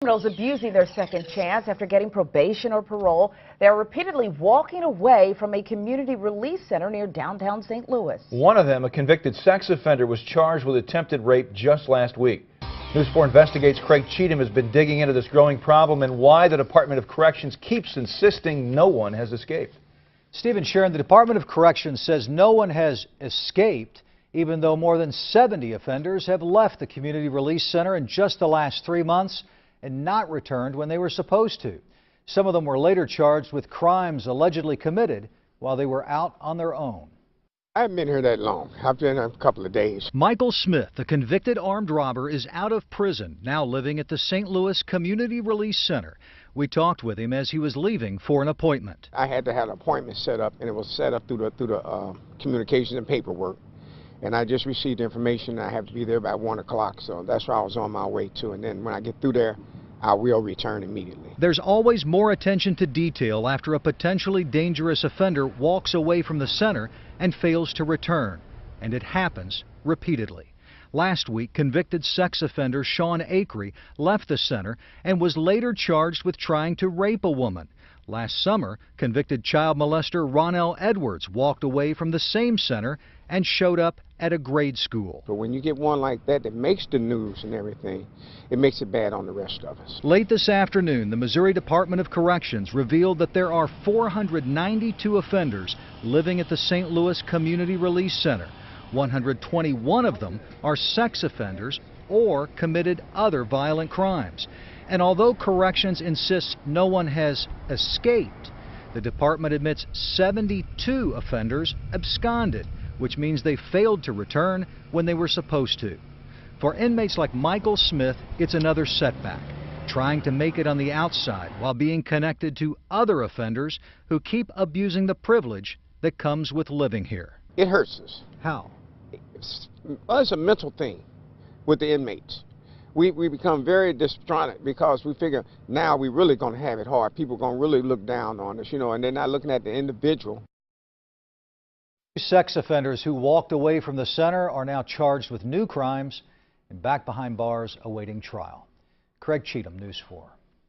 criminals abusing their second chance after getting probation or parole. They are repeatedly walking away from a community release center near downtown St. Louis. One of them, a convicted sex offender, was charged with attempted rape just last week. News 4 Investigates Craig Cheatham has been digging into this growing problem and why the Department of Corrections keeps insisting no one has escaped. Stephen Sharon, the Department of Corrections says no one has escaped, even though more than 70 offenders have left the Community Release Center in just the last 3 months and not returned when they were supposed to. Some of them were later charged with crimes allegedly committed while they were out on their own. I haven't been here that long. I've been here a couple of days. Michael Smith, the convicted armed robber, is out of prison, now living at the St. Louis Community Release Center. We talked with him as he was leaving for an appointment. I had to have an appointment set up, and it was set up through the communications and paperwork. And I just received information I have to be there by 1 o'clock, so that's where I was on my way to. And then when I get through there, I will return immediately. There's always more attention to detail after a potentially dangerous offender walks away from the center and fails to return. And it happens repeatedly. Last week, convicted sex offender Sean Acree left the center and was later charged with trying to rape a woman. Last summer, convicted child molester Ronell Edwards walked away from the same center and showed up at a grade school. But when you get one like that that makes the news and everything, it makes it bad on the rest of us. Late this afternoon, the Missouri Department of Corrections revealed that there are 492 offenders living at the St. Louis Community Release Center. 121 of them are sex offenders or committed other violent crimes. And although Corrections insists no one has escaped, the department admits 72 offenders absconded, which means they failed to return when they were supposed to. For inmates like Michael Smith, it's another setback, trying to make it on the outside while being connected to other offenders who keep abusing the privilege that comes with living here. It hurts us. How? It's a mental thing with the inmates. We become very distraught because we figure now we're really going to have it hard. People are going to really look down on us, and they're not looking at the individual. Sex offenders who walked away from the center are now charged with new crimes and back behind bars awaiting trial. Craig Cheatham, News 4.